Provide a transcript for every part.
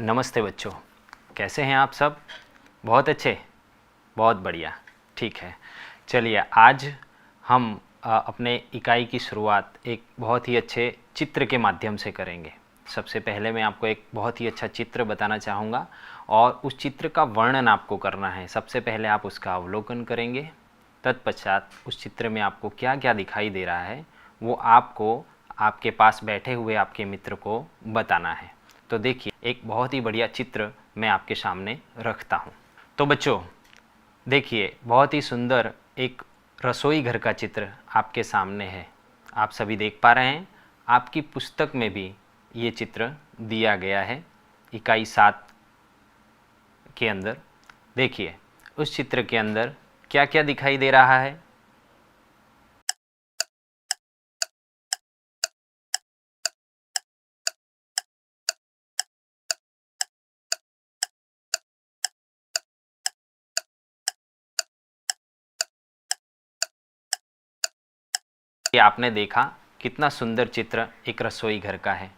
नमस्ते बच्चों, कैसे हैं आप सब? बहुत अच्छे, बहुत बढ़िया। ठीक है, चलिए आज हम अपने इकाई की शुरुआत एक बहुत ही अच्छे चित्र के माध्यम से करेंगे। सबसे पहले मैं आपको एक बहुत ही अच्छा चित्र बताना चाहूँगा और उस चित्र का वर्णन आपको करना है। सबसे पहले आप उसका अवलोकन करेंगे, तत्पश्चात उस चित्र में आपको क्या क्या दिखाई दे रहा है वो आपको आपके पास बैठे हुए आपके मित्र को बताना है। तो देखिए, एक बहुत ही बढ़िया चित्र मैं आपके सामने रखता हूँ। तो बच्चों देखिए, बहुत ही सुंदर एक रसोई घर का चित्र आपके सामने है। आप सभी देख पा रहे हैं, आपकी पुस्तक में भी ये चित्र दिया गया है इकाई 7 के अंदर। देखिए, उस चित्र के अंदर क्या क्या दिखाई दे रहा है। ये आपने देखा कितना सुंदर चित्र एक रसोई घर का है।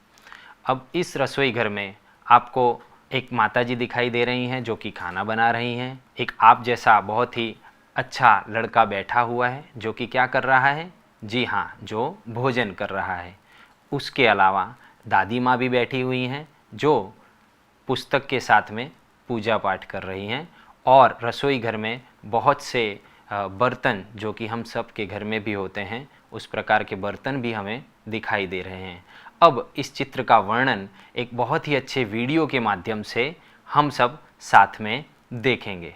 अब इस रसोई घर में आपको एक माताजी दिखाई दे रही हैं जो कि खाना बना रही हैं। एक आप जैसा बहुत ही अच्छा लड़का बैठा हुआ है जो कि क्या कर रहा है? जी हाँ, जो भोजन कर रहा है। उसके अलावा दादी माँ भी बैठी हुई हैं जो पुस्तक के साथ में पूजा पाठ कर रही हैं। और रसोई घर में बहुत से बर्तन जो कि हम सब के घर में भी होते हैं, उस प्रकार के बर्तन भी हमें दिखाई दे रहे हैं। अब इस चित्र का वर्णन एक बहुत ही अच्छे वीडियो के माध्यम से हम सब साथ में देखेंगे।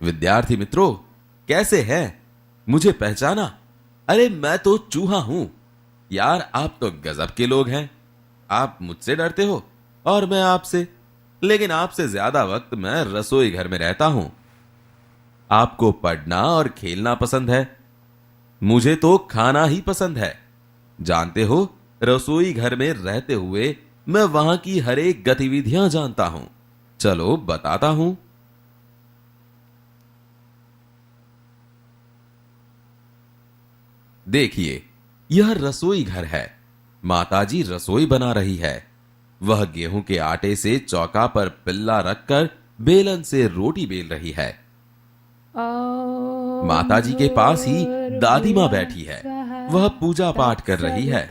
विद्यार्थी मित्रों, कैसे हैं? मुझे पहचाना? अरे मैं तो चूहा हूं। यार, आप तो गजब के लोग हैं। आप मुझसे डरते हो और मैं आपसे, लेकिन आपसे ज्यादा वक्त मैं रसोई घर में रहता हूं। आपको पढ़ना और खेलना पसंद है, मुझे तो खाना ही पसंद है। जानते हो, रसोई घर में रहते हुए मैं वहां की हर एक गतिविधियां जानता हूं। चलो बताता हूं। देखिए, यह रसोई घर है। माताजी रसोई बना रही है। वह गेहूं के आटे से चौका पर पिल्ला रखकर बेलन से रोटी बेल रही है। माताजी के पास ही दादी माँ बैठी है। वह पूजा पाठ कर रही है।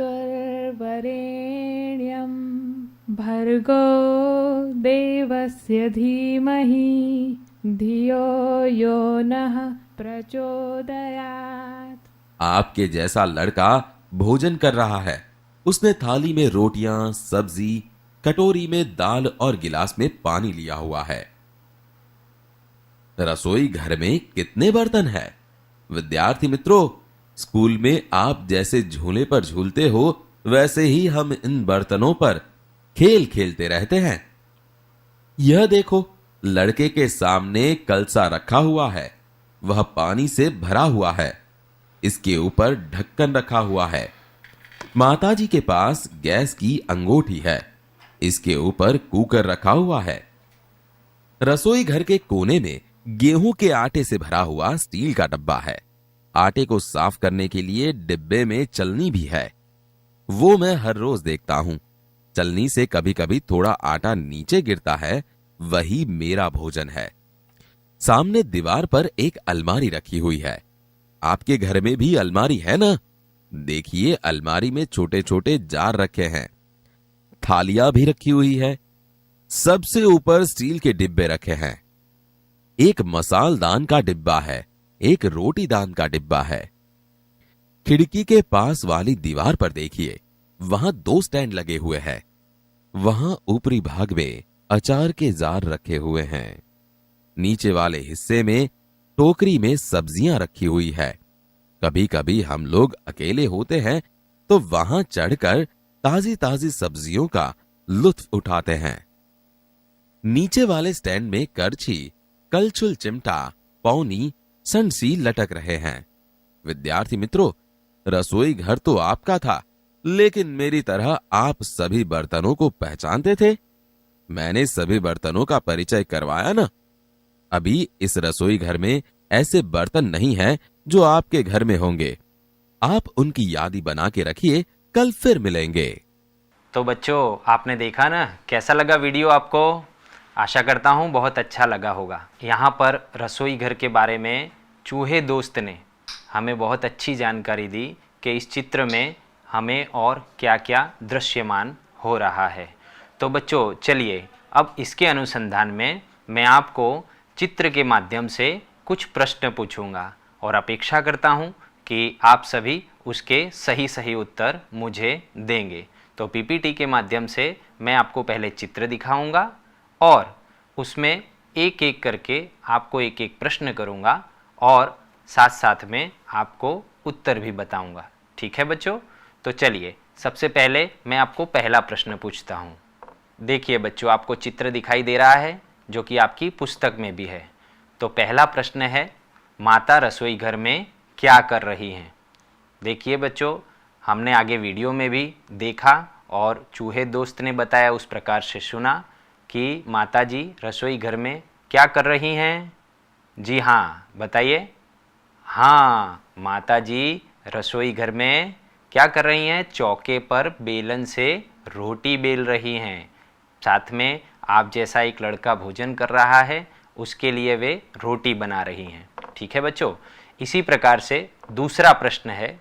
भर्गो देवस्य धीमहि धियो यो नः प्रचोदयात्। आपके जैसा लड़का भोजन कर रहा है। उसने थाली में रोटियां, सब्जी, कटोरी में दाल और गिलास में पानी लिया हुआ है। रसोई घर में कितने बर्तन हैं? विद्यार्थी मित्रों, स्कूल में आप जैसे झूले पर झूलते हो, वैसे ही हम इन बर्तनों पर खेल खेलते रहते हैं। यह देखो, लड़के के सामने कलसा रखा हुआ है। वह पानी से भरा हुआ है। इसके ऊपर ढक्कन रखा हुआ है। माताजी के पास गैस की अंगूठी है। इसके ऊपर कुकर रखा हुआ है। रसोई घर के कोने में गेहूं के आटे से भरा हुआ स्टील का डब्बा है। आटे को साफ करने के लिए डिब्बे में चलनी भी है। वो मैं हर रोज देखता हूं। चलनी से कभी कभी थोड़ा आटा नीचे गिरता है। वही मेरा भोजन है। सामने दीवार पर एक अलमारी रखी हुई है। आपके घर में भी अलमारी है ना? देखिए, अलमारी में छोटे छोटे जार रखे हैं। थालियां भी रखी हुई है। सबसे ऊपर स्टील के डिब्बे रखे हैं। एक मसालदान का डिब्बा है। एक रोटीदान का डिब्बा है। खिड़की के पास वाली दीवार पर देखिए, वहां 2 स्टैंड लगे हुए हैं। वहां ऊपरी भाग में अचार के जार रखे हुए हैं। नीचे वाले हिस्से में टोकरी में सब्जियां रखी हुई है। कभी कभी हम लोग अकेले होते हैं तो वहां चढ़कर ताजी ताजी सब्जियों का लुत्फ उठाते हैं। नीचे वाले स्टैंड में करछी, कलछुल, चिमटा, पौनी, संडसी लटक रहे हैं। विद्यार्थी मित्रों, रसोई घर तो आपका था, लेकिन मेरी तरह आप सभी बर्तनों को पहचानते थे? मैंने सभी बर्तनों का परिचय करवाया ना? अभी इस रसोई घर में ऐसे बर्तन नहीं हैं जो आपके घर में होंगे। आप उनकी यादी बना के रखिए, कल फिर मिलेंगे। तो बच्चों आपने देखा ना, कैसा लगा वीडियो आपको? आशा करता हूँ बहुत अच्छा लगा होगा। यहाँ पर रसोई घर के बारे में चूहे दोस्त ने हमें बहुत अच्छी जानकारी दी कि इस चित्र में हमें और क्या क्या दृश्यमान हो रहा है। तो बच्चों चलिए अब इसके अनुसंधान में मैं आपको चित्र के माध्यम से कुछ प्रश्न पूछूंगा और अपेक्षा करता हूँ कि आप सभी उसके सही सही उत्तर मुझे देंगे। तो पीपीटी के माध्यम से मैं आपको पहले चित्र दिखाऊंगा और उसमें एक एक करके आपको एक एक प्रश्न करूंगा और साथ साथ में आपको उत्तर भी बताऊंगा। ठीक है बच्चों? तो चलिए सबसे पहले मैं आपको पहला प्रश्न पूछता हूँ। देखिए बच्चों, आपको चित्र दिखाई दे रहा है जो कि आपकी पुस्तक में भी है। तो पहला प्रश्न है, माता रसोई घर में क्या कर रही हैं? देखिए बच्चों, हमने आगे वीडियो में भी देखा और चूहे दोस्त ने बताया, उस प्रकार से सुना कि माताजी रसोई घर में क्या कर रही हैं। जी हाँ, बताइए। हाँ, माताजी रसोई घर में क्या कर रही हैं? चौके पर बेलन से रोटी बेल रही हैं। साथ में आप जैसा एक लड़का भोजन कर रहा है उसके लिए वे रोटी बना रही हैं। ठीक है बच्चों? इसी प्रकार से दूसरा प्रश्न है,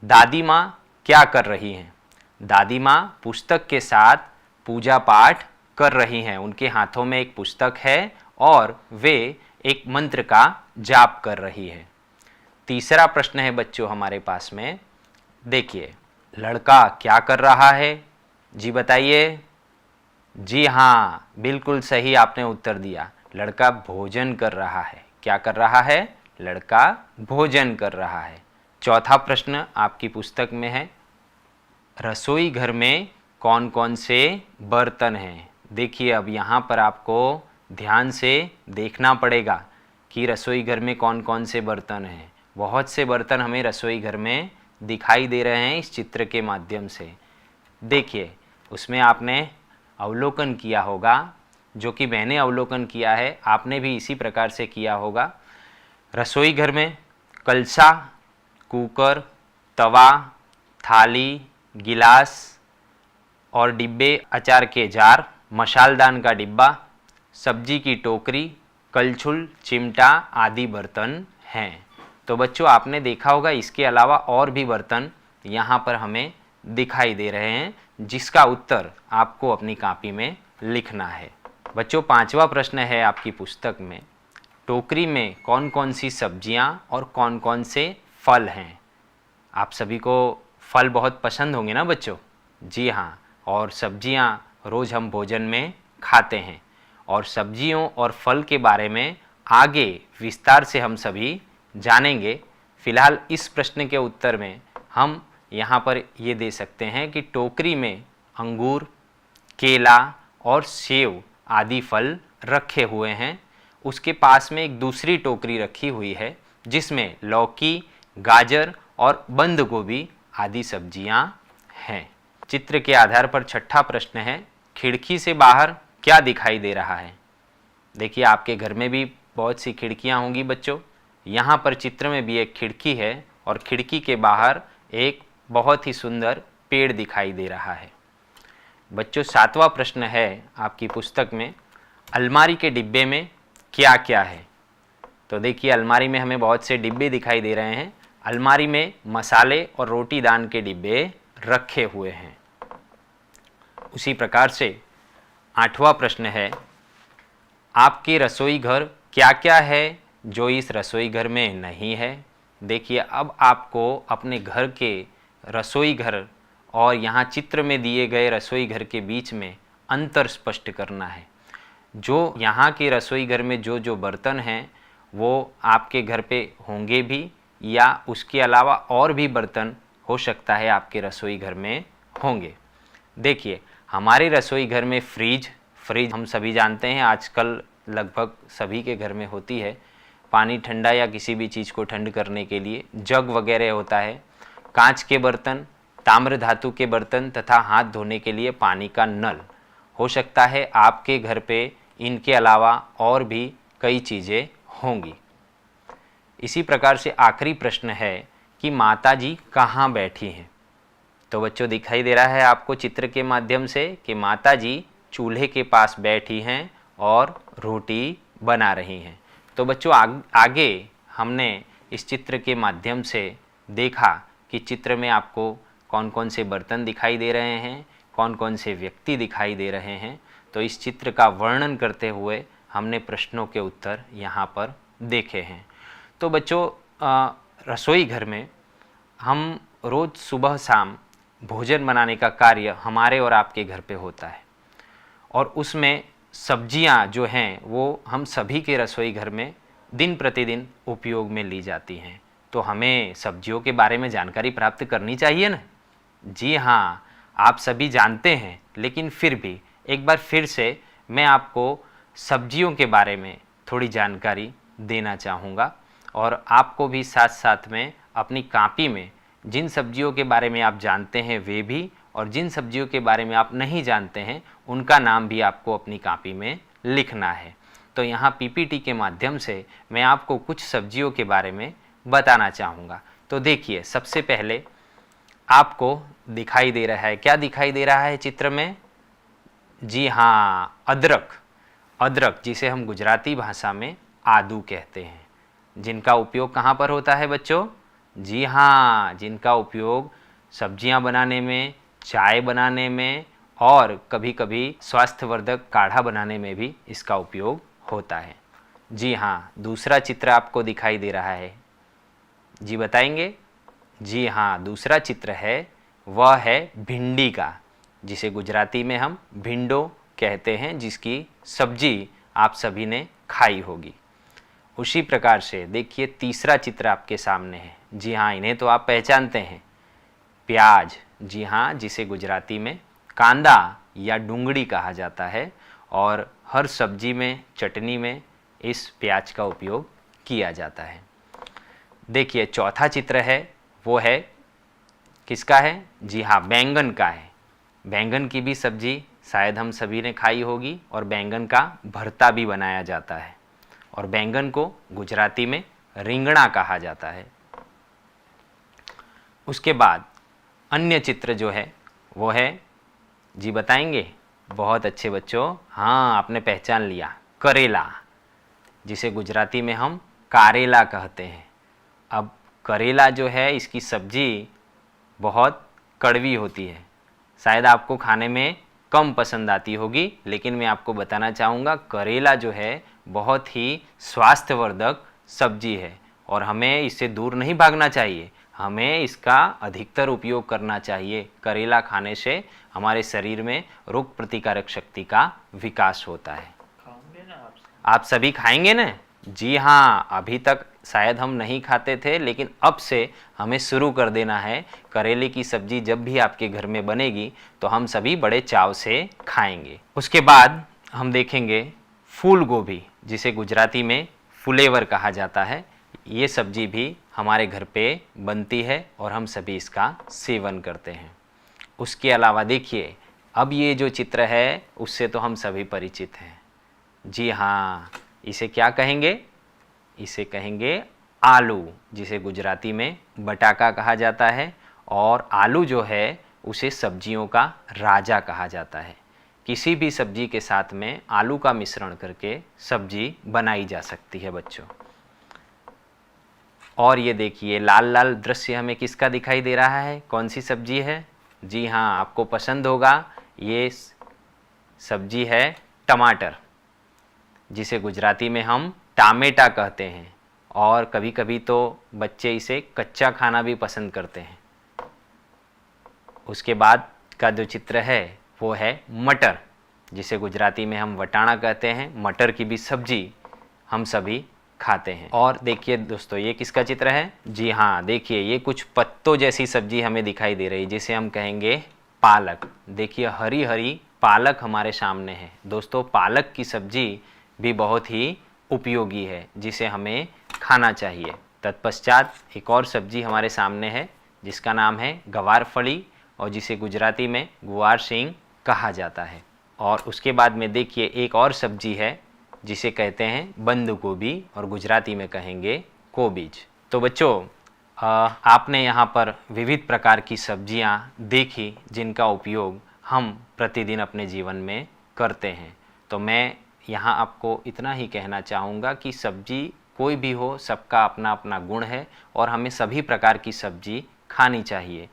दादी माँ क्या कर रही हैं? दादी माँ पुस्तक के साथ पूजा पाठ कर रही हैं। उनके हाथों में एक पुस्तक है और वे एक मंत्र का जाप कर रही है। तीसरा प्रश्न है बच्चों हमारे पास में, देखिए, लड़का क्या कर रहा है? जी बताइए। जी हाँ, बिल्कुल सही आपने उत्तर दिया। लड़का भोजन कर रहा है। क्या कर रहा है? लड़का भोजन कर रहा है। चौथा प्रश्न आपकी पुस्तक में है, रसोई घर में कौन कौन से बर्तन हैं? देखिए अब यहाँ पर आपको ध्यान से देखना पड़ेगा कि रसोई घर में कौन कौन से बर्तन हैं। बहुत से बर्तन हमें रसोई घर में दिखाई दे रहे हैं इस चित्र के माध्यम से। देखिए उसमें आपने अवलोकन किया होगा, जो कि मैंने अवलोकन किया है, आपने भी इसी प्रकार से किया होगा। रसोई घर में कलसा, कुकर, तवा, थाली, गिलास और डिब्बे, अचार के जार, मसालदान का डिब्बा, सब्जी की टोकरी, कलछुल, चिमटा आदि बर्तन हैं। तो बच्चों आपने देखा होगा इसके अलावा और भी बर्तन यहाँ पर हमें दिखाई दे रहे हैं, जिसका उत्तर आपको अपनी कॉपी में लिखना है। बच्चों पांचवा प्रश्न है आपकी पुस्तक में, टोकरी में कौन कौन सी सब्जियां और कौन कौन से फल हैं? आप सभी को फल बहुत पसंद होंगे ना बच्चों? जी हाँ, और सब्जियां रोज़ हम भोजन में खाते हैं और सब्जियों और फल के बारे में आगे विस्तार से हम सभी जानेंगे। फिलहाल इस प्रश्न के उत्तर में हम यहाँ पर ये दे सकते हैं कि टोकरी में अंगूर, केला और सेब आदि फल रखे हुए हैं। उसके पास में एक दूसरी टोकरी रखी हुई है जिसमें लौकी, गाजर और बंद गोभी आदि सब्जियां हैं। चित्र के आधार पर छठा प्रश्न है, खिड़की से बाहर क्या दिखाई दे रहा है? देखिए आपके घर में भी बहुत सी खिड़कियां होंगी बच्चों। यहाँ पर चित्र में भी एक खिड़की है और खिड़की के बाहर एक बहुत ही सुंदर पेड़ दिखाई दे रहा है। बच्चों सातवां प्रश्न है आपकी पुस्तक में, अलमारी के डिब्बे में क्या क्या है? तो देखिए अलमारी में हमें बहुत से डिब्बे दिखाई दे रहे हैं। अलमारी में मसाले और रोटी दान के डिब्बे रखे हुए हैं। उसी प्रकार से आठवां प्रश्न है, आपके रसोई घर क्या क्या है जो इस रसोई घर में नहीं है? देखिए अब आपको अपने घर के रसोई घर और यहाँ चित्र में दिए गए रसोई घर के बीच में अंतर स्पष्ट करना है। जो यहाँ के रसोई घर में जो जो बर्तन हैं वो आपके घर पे होंगे भी, या उसके अलावा और भी बर्तन हो सकता है आपके रसोई घर में होंगे। देखिए हमारे रसोई घर में फ्रिज हम सभी जानते हैं आजकल लगभग सभी के घर में होती है। पानी ठंडा या किसी भी चीज़ को ठंड करने के लिए जग वगैरह होता है। कांच के बर्तन, ताम्र धातु के बर्तन तथा हाथ धोने के लिए पानी का नल। हो सकता है आपके घर पे इनके अलावा और भी कई चीज़ें होंगी। इसी प्रकार से आखिरी प्रश्न है कि माताजी कहाँ बैठी हैं? तो बच्चों दिखाई दे रहा है आपको चित्र के माध्यम से कि माता जी चूल्हे के पास बैठी हैं और रोटी बना रही हैं। तो बच्चों आगे हमने इस चित्र के माध्यम से देखा कि चित्र में आपको कौन कौन से बर्तन दिखाई दे रहे हैं, कौन कौन से व्यक्ति दिखाई दे रहे हैं। तो इस चित्र का वर्णन करते हुए हमने प्रश्नों के उत्तर यहाँ पर देखे हैं। तो बच्चों रसोई घर में हम रोज़ सुबह शाम भोजन बनाने का कार्य हमारे और आपके घर पे होता है और उसमें सब्जियां जो हैं वो हम सभी के रसोई घर में दिन प्रतिदिन उपयोग में ली जाती हैं। तो हमें सब्जियों के बारे में जानकारी प्राप्त करनी चाहिए ना। जी हाँ, आप सभी जानते हैं, लेकिन फिर भी एक बार फिर से मैं आपको सब्जियों के बारे में थोड़ी जानकारी देना चाहूँगा और आपको भी साथ साथ में अपनी कॉपी में जिन सब्जियों के बारे में आप जानते हैं वे भी, और जिन सब्जियों के बारे में आप नहीं जानते हैं उनका नाम भी आपको अपनी कॉपी में लिखना है। तो यहाँ पीपीटी के माध्यम से मैं आपको कुछ सब्जियों के बारे में बताना चाहूँगा। तो देखिए, सबसे पहले आपको दिखाई दे रहा है, क्या दिखाई दे रहा है चित्र में? जी हाँ, अदरक। अदरक जिसे हम गुजराती भाषा में आदू कहते हैं, जिनका उपयोग कहाँ पर होता है बच्चों? जी हाँ, जिनका उपयोग सब्जियां बनाने में, चाय बनाने में और कभी कभी स्वास्थ्यवर्धक काढ़ा बनाने में भी इसका उपयोग होता है। जी हाँ, दूसरा चित्र आपको दिखाई दे रहा है, जी बताएंगे? जी हाँ, दूसरा चित्र है वह है भिंडी का, जिसे गुजराती में हम भिंडो कहते हैं, जिसकी सब्जी आप सभी ने खाई होगी। उसी प्रकार से देखिए तीसरा चित्र आपके सामने है। जी हाँ, इन्हें तो आप पहचानते हैं, प्याज। जी हाँ, जिसे गुजराती में कांदा या डूंगड़ी कहा जाता है और हर सब्जी में, चटनी में इस प्याज का उपयोग किया जाता है। देखिए चौथा चित्र है वो है किसका है? जी हाँ, बैंगन का है। बैंगन की भी सब्जी शायद हम सभी ने खाई होगी और बैंगन का भरता भी बनाया जाता है और बैंगन को गुजराती में रिंगणा कहा जाता है। उसके बाद अन्य चित्र जो है वो है, जी बताएंगे? बहुत अच्छे बच्चों, हाँ आपने पहचान लिया, करेला, जिसे गुजराती में हम कारेला कहते हैं। अब करेला जो है इसकी सब्जी बहुत कड़वी होती है, शायद आपको खाने में कम पसंद आती होगी, लेकिन मैं आपको बताना चाहूँगा करेला जो है बहुत ही स्वास्थ्यवर्धक सब्जी है और हमें इससे दूर नहीं भागना चाहिए, हमें इसका अधिकतर उपयोग करना चाहिए। करेला खाने से हमारे शरीर में रोग प्रतिकारक शक्ति का विकास होता है। आप सभी खाएंगे ना? जी हाँ, अभी तक शायद हम नहीं खाते थे, लेकिन अब से हमें शुरू कर देना है। करेले की सब्जी जब भी आपके घर में बनेगी तो हम सभी बड़े चाव से खाएंगे। उसके बाद हम देखेंगे फूल गोभी, जिसे गुजराती में फुलेवर कहा जाता है। ये सब्जी भी हमारे घर पे बनती है और हम सभी इसका सेवन करते हैं। उसके अलावा देखिए, अब ये जो चित्र है उससे तो हम सभी परिचित हैं। जी हाँ, इसे क्या कहेंगे? इसे कहेंगे आलू, जिसे गुजराती में बटाका कहा जाता है और आलू जो है उसे सब्जियों का राजा कहा जाता है। किसी भी सब्जी के साथ में आलू का मिश्रण करके सब्जी बनाई जा सकती है बच्चों। और ये देखिए लाल लाल दृश्य हमें किसका दिखाई दे रहा है? कौन सी सब्जी है? जी हाँ, आपको पसंद होगा, ये सब्जी है टमाटर, जिसे गुजराती में हम टामेटा कहते हैं और कभी कभी तो बच्चे इसे कच्चा खाना भी पसंद करते हैं। उसके बाद का जो चित्र है वो है मटर, जिसे गुजराती में हम वटाणा कहते हैं। मटर की भी सब्जी हम सभी खाते हैं। और देखिए दोस्तों, ये किसका चित्र है? जी हाँ, देखिए ये कुछ पत्तों जैसी सब्जी हमें दिखाई दे रही है, जिसे हम कहेंगे पालक। देखिए हरी हरी पालक हमारे सामने है। दोस्तों, पालक की सब्जी भी बहुत ही उपयोगी है, जिसे हमें खाना चाहिए। तत्पश्चात एक और सब्जी हमारे सामने है जिसका नाम है गवारफली और जिसे गुजराती में गुआर सिंग कहा जाता है। और उसके बाद में देखिए एक और सब्जी है जिसे कहते हैं बंद गोभी और गुजराती में कहेंगे कोबीज। तो बच्चों, आपने यहाँ पर विविध प्रकार की सब्जियाँ देखी जिनका उपयोग हम प्रतिदिन अपने जीवन में करते हैं। तो मैं यहाँ आपको इतना ही कहना चाहूँगा कि सब्जी कोई भी हो, सबका अपना अपना गुण है और हमें सभी प्रकार की सब्जी खानी चाहिए।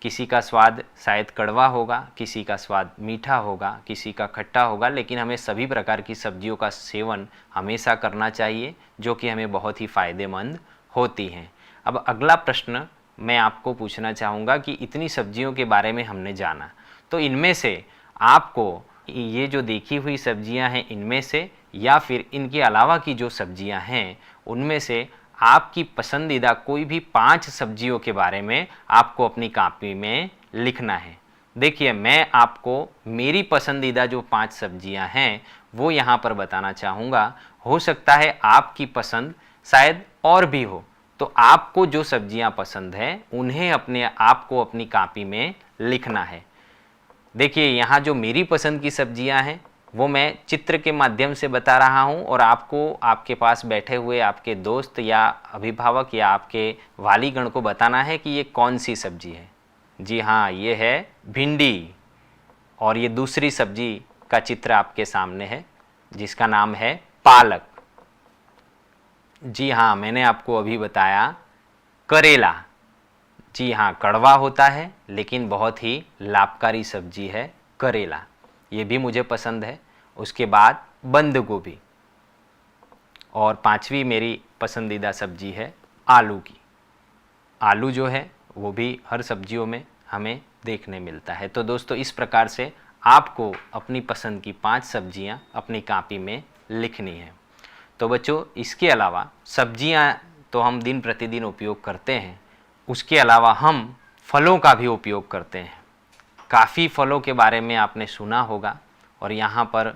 किसी का स्वाद शायद कड़वा होगा, किसी का स्वाद मीठा होगा, किसी का खट्टा होगा, लेकिन हमें सभी प्रकार की सब्जियों का सेवन हमेशा करना चाहिए, जो कि हमें बहुत ही फ़ायदेमंद होती हैं। अब अगला प्रश्न मैं आपको पूछना चाहूँगा कि इतनी सब्जियों के बारे में हमने जाना, तो इनमें से आपको ये जो देखी हुई सब्जियां हैं इनमें से या फिर इनके अलावा की जो सब्जियां हैं उनमें से आपकी पसंदीदा कोई भी 5 सब्जियों के बारे में आपको अपनी कॉपी में लिखना है। देखिए, मैं आपको मेरी पसंदीदा जो 5 सब्जियां हैं वो यहाँ पर बताना चाहूँगा। हो सकता है आपकी पसंद शायद और भी हो, तो आपको जो सब्जियां पसंद हैं उन्हें आपको अपनी कॉपी में लिखना है। देखिए, यहाँ जो मेरी पसंद की सब्जियां हैं वो मैं चित्र के माध्यम से बता रहा हूँ और आपको आपके पास बैठे हुए आपके दोस्त या अभिभावक या आपके वालीगण को बताना है कि ये कौन सी सब्जी है। जी हाँ, ये है भिंडी। और ये दूसरी सब्जी का चित्र आपके सामने है जिसका नाम है पालक। जी हाँ, मैंने आपको अभी बताया करेला। जी हाँ, कड़वा होता है लेकिन बहुत ही लाभकारी सब्जी है करेला, ये भी मुझे पसंद है। उसके बाद बंद गोभी और 5वीं मेरी पसंदीदा सब्जी है आलू की। आलू जो है वो भी हर सब्जियों में हमें देखने मिलता है। तो दोस्तों, इस प्रकार से आपको अपनी पसंद की 5 सब्जियां अपनी कॉपी में लिखनी है। तो बच्चों, इसके अलावा सब्जियां तो हम दिन प्रतिदिन उपयोग करते हैं, उसके अलावा हम फलों का भी उपयोग करते हैं। काफ़ी फलों के बारे में आपने सुना होगा और यहाँ पर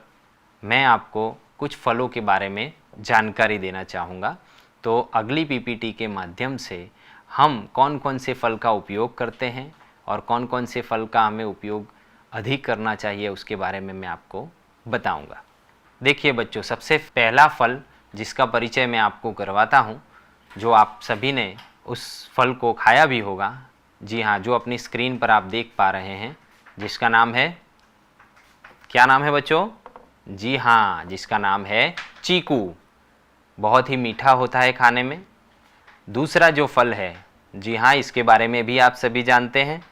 मैं आपको कुछ फलों के बारे में जानकारी देना चाहूँगा। तो अगली पीपीटी के माध्यम से हम कौन कौन से फल का उपयोग करते हैं और कौन कौन से फल का हमें उपयोग अधिक करना चाहिए उसके बारे में मैं आपको बताऊँगा। देखिए बच्चों, सबसे पहला फल जिसका परिचय मैं आपको करवाता हूँ, जो आप सभी ने उस फल को खाया भी होगा। जी हाँ, जो अपनी स्क्रीन पर आप देख पा रहे हैं, जिसका नाम है, क्या नाम है बच्चों? जी हाँ, जिसका नाम है चीकू। बहुत ही मीठा होता है खाने में। दूसरा जो फल है, जी हाँ, इसके बारे में भी आप सभी जानते हैं,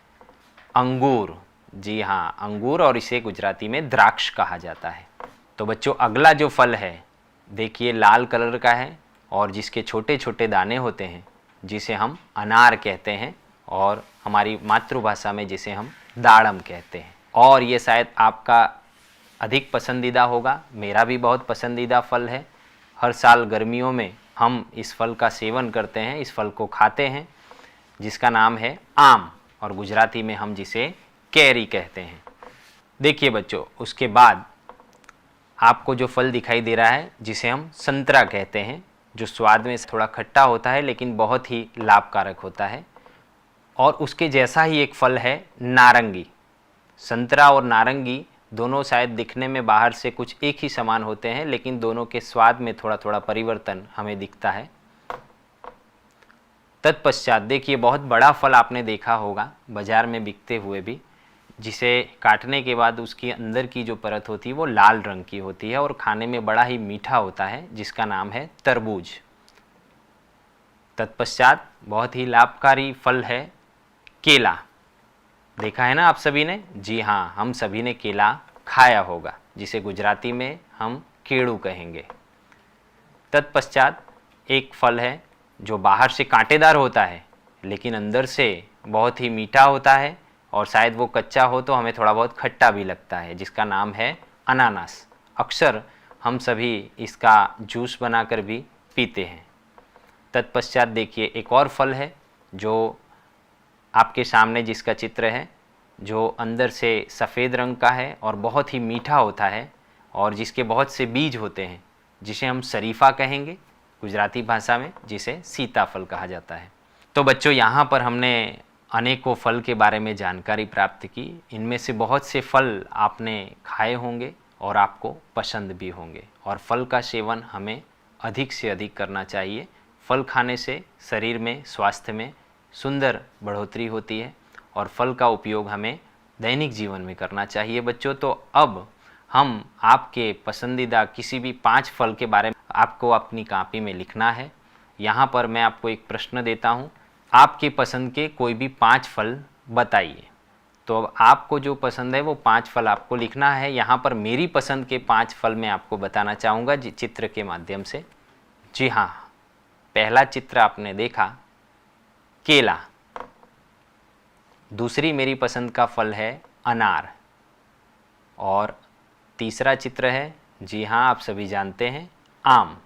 अंगूर। जी हाँ, अंगूर, और इसे गुजराती में द्राक्ष कहा जाता है। तो बच्चों, अगला जो फल है, देखिए लाल कलर का है और जिसके छोटे छोटे दाने होते हैं, जिसे हम अनार कहते हैं और हमारी मातृभाषा में जिसे हम दाड़म कहते हैं। और ये शायद आपका अधिक पसंदीदा होगा, मेरा भी बहुत पसंदीदा फल है। हर साल गर्मियों में हम इस फल का सेवन करते हैं, इस फल को खाते हैं, जिसका नाम है आम, और गुजराती में हम जिसे कैरी कहते हैं। देखिए बच्चों, उसके बाद आपको जो फल दिखाई दे रहा है जिसे हम संतरा कहते हैं, जो स्वाद में थोड़ा खट्टा होता है लेकिन बहुत ही लाभकारक होता है। और उसके जैसा ही एक फल है नारंगी। संतरा और नारंगी दोनों शायद दिखने में बाहर से कुछ एक ही समान होते हैं, लेकिन दोनों के स्वाद में थोड़ा थोड़ा परिवर्तन हमें दिखता है। तत्पश्चात देखिए, बहुत बड़ा फल आपने देखा होगा बाजार में बिकते हुए भी, जिसे काटने के बाद उसकी अंदर की जो परत होती है वो लाल रंग की होती है और खाने में बड़ा ही मीठा होता है, जिसका नाम है तरबूज। तत्पश्चात बहुत ही लाभकारी फल है केला। देखा है ना आप सभी ने? जी हाँ, हम सभी ने केला खाया होगा, जिसे गुजराती में हम केड़ू कहेंगे। तत्पश्चात एक फल है जो बाहर से कांटेदार होता है लेकिन अंदर से बहुत ही मीठा होता है, और शायद वो कच्चा हो तो हमें थोड़ा बहुत खट्टा भी लगता है, जिसका नाम है अनानास। अक्सर हम सभी इसका जूस बनाकर भी पीते हैं। तत्पश्चात देखिए, एक और फल है जो आपके सामने जिसका चित्र है, जो अंदर से सफ़ेद रंग का है और बहुत ही मीठा होता है और जिसके बहुत से बीज होते हैं, जिसे हम शरीफा कहेंगे गुजराती भाषा में, जिसे सीताफल कहा जाता है। तो बच्चों, यहाँ पर हमने अनेकों फल के बारे में जानकारी प्राप्त की। इनमें से बहुत से फल आपने खाए होंगे और आपको पसंद भी होंगे, और फल का सेवन हमें अधिक से अधिक करना चाहिए, फल खाने से शरीर में, स्वास्थ्य में सुंदर बढ़ोतरी होती है और फल का उपयोग हमें दैनिक जीवन में करना चाहिए बच्चों। तो अब हम आपके पसंदीदा किसी भी 5 फल के बारे में आपको अपनी कॉपी में लिखना है। यहाँ पर मैं आपको एक प्रश्न देता हूँ, आपके पसंद के कोई भी 5 फल बताइए। तो अब आपको जो पसंद है वो 5 फल आपको लिखना है। यहाँ पर मेरी पसंद के 5 फल मैं आपको बताना चाहूँगा चित्र के माध्यम से। जी हाँ, पहला चित्र आपने देखा केला। दूसरी मेरी पसंद का फल है अनार। और तीसरा चित्र है, जी हाँ आप सभी जानते हैं, आम।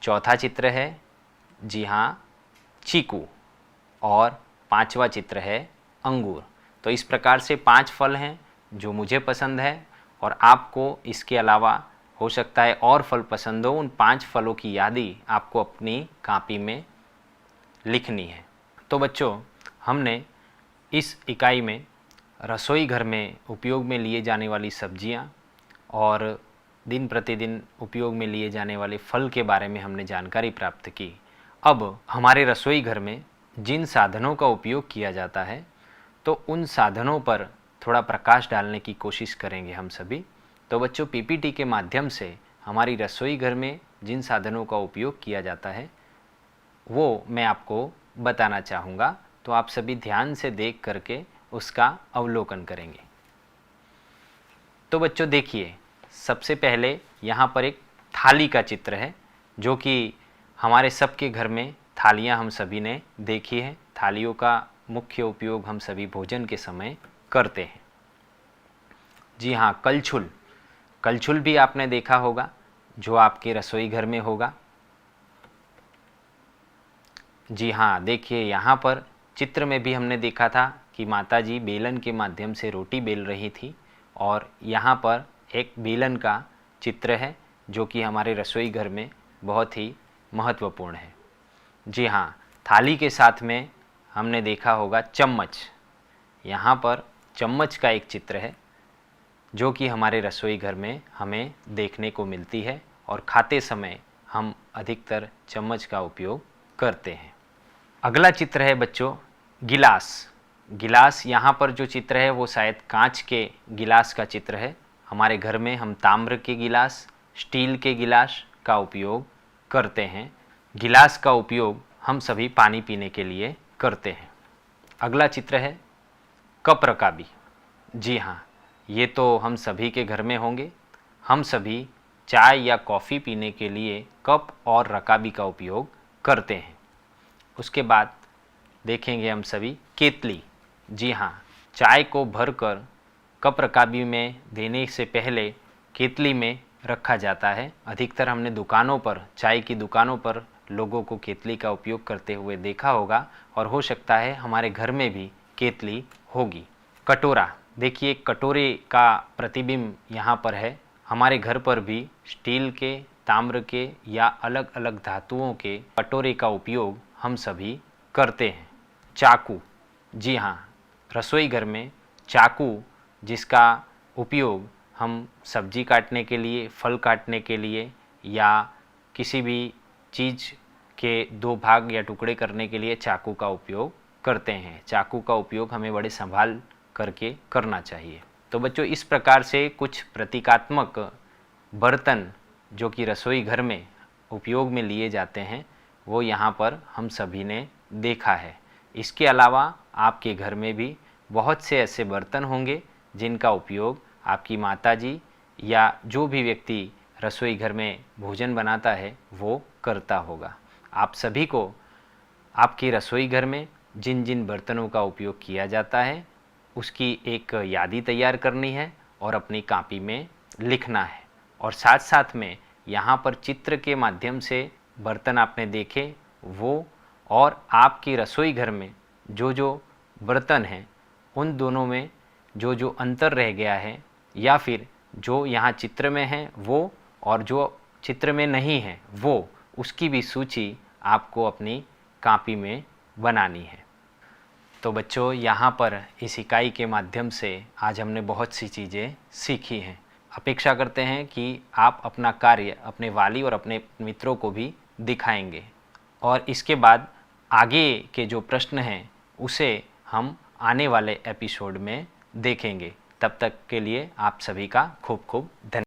चौथा चित्र है, जी हाँ, चीकू। और 5वां चित्र है अंगूर। तो इस प्रकार से 5 फल हैं जो मुझे पसंद है और आपको इसके अलावा हो सकता है और फल पसंद हो। उन 5 फलों की यादी आपको अपनी कॉपी में लिखनी है। तो बच्चों, हमने इस इकाई में रसोई घर में उपयोग में लिए जाने वाली सब्जियां और दिन प्रतिदिन उपयोग में लिए जाने वाले फल के बारे में हमने जानकारी प्राप्त की। अब हमारे रसोई घर में जिन साधनों का उपयोग किया जाता है तो उन साधनों पर थोड़ा प्रकाश डालने की कोशिश करेंगे हम सभी। तो बच्चों, पीपीटी के माध्यम से हमारी रसोई घर में जिन साधनों का उपयोग किया जाता है वो मैं आपको बताना चाहूँगा। तो आप सभी ध्यान से देख करके उसका अवलोकन करेंगे। तो बच्चों देखिए, सबसे पहले यहाँ पर एक थाली का चित्र है जो कि हमारे सबके घर में थालियाँ हम सभी ने देखी है। थालियों का मुख्य उपयोग हम सभी भोजन के समय करते हैं। जी हाँ, कलछुल। कलछुल भी आपने देखा होगा जो आपके रसोई घर में होगा। जी हाँ, देखिए यहाँ पर चित्र में भी हमने देखा था कि माताजी बेलन के माध्यम से रोटी बेल रही थी और यहाँ पर एक बेलन का चित्र है जो कि हमारे रसोई घर में बहुत ही महत्वपूर्ण है। जी हाँ, थाली के साथ में हमने देखा होगा चम्मच। यहाँ पर चम्मच का एक चित्र है जो कि हमारे रसोई घर में हमें देखने को मिलती है और खाते समय हम अधिकतर चम्मच का उपयोग करते हैं। अगला चित्र है बच्चों गिलास। गिलास, यहाँ पर जो चित्र है वो शायद कांच के गिलास का चित्र है। हमारे घर में हम ताम्र के गिलास, स्टील के गिलास का उपयोग करते हैं। गिलास का उपयोग हम सभी पानी पीने के लिए करते हैं। अगला चित्र है कप रकाबी। जी हाँ, ये तो हम सभी के घर में होंगे। हम सभी चाय या कॉफ़ी पीने के लिए कप और रकाबी का उपयोग करते हैं। उसके बाद देखेंगे हम सभी केतली। जी हाँ, चाय को भरकर कप रकाबी में देने से पहले केतली में रखा जाता है। अधिकतर हमने दुकानों पर, चाय की दुकानों पर लोगों को केतली का उपयोग करते हुए देखा होगा और हो सकता है हमारे घर में भी केतली होगी। कटोरा, देखिए कटोरे का प्रतिबिंब यहाँ पर है। हमारे घर पर भी स्टील के, ताम्र के या अलग अलग धातुओं के कटोरे का उपयोग हम सभी करते हैं। चाकू, जी हाँ, रसोई घर में चाकू जिसका उपयोग हम सब्जी काटने के लिए, फल काटने के लिए या किसी भी चीज़ के 2 भाग या टुकड़े करने के लिए चाकू का उपयोग करते हैं। चाकू का उपयोग हमें बड़े संभाल करके करना चाहिए। तो बच्चों, इस प्रकार से कुछ प्रतीकात्मक बर्तन जो कि रसोई घर में उपयोग में लिए जाते हैं वो यहाँ पर हम सभी ने देखा है। इसके अलावा आपके घर में भी बहुत से ऐसे बर्तन होंगे जिनका उपयोग आपकी माताजी या जो भी व्यक्ति रसोई घर में भोजन बनाता है वो करता होगा। आप सभी को आपकी रसोई घर में जिन जिन बर्तनों का उपयोग किया जाता है उसकी एक यादी तैयार करनी है और अपनी कॉपी में लिखना है। और साथ साथ में यहाँ पर चित्र के माध्यम से बर्तन आपने देखे वो और आपकी रसोई घर में जो जो बर्तन हैं उन दोनों में जो जो अंतर रह गया है या फिर जो यहाँ चित्र में है वो और जो चित्र में नहीं है वो, उसकी भी सूची आपको अपनी कॉपी में बनानी है। तो बच्चों, यहाँ पर इस इकाई के माध्यम से आज हमने बहुत सी चीज़ें सीखी हैं। अपेक्षा करते हैं कि आप अपना कार्य अपने वाली और अपने मित्रों को भी दिखाएंगे। और इसके बाद आगे के जो प्रश्न हैं उसे हम आने वाले एपिसोड में देखेंगे। तब तक के लिए आप सभी का खूब खूब धन्यवाद।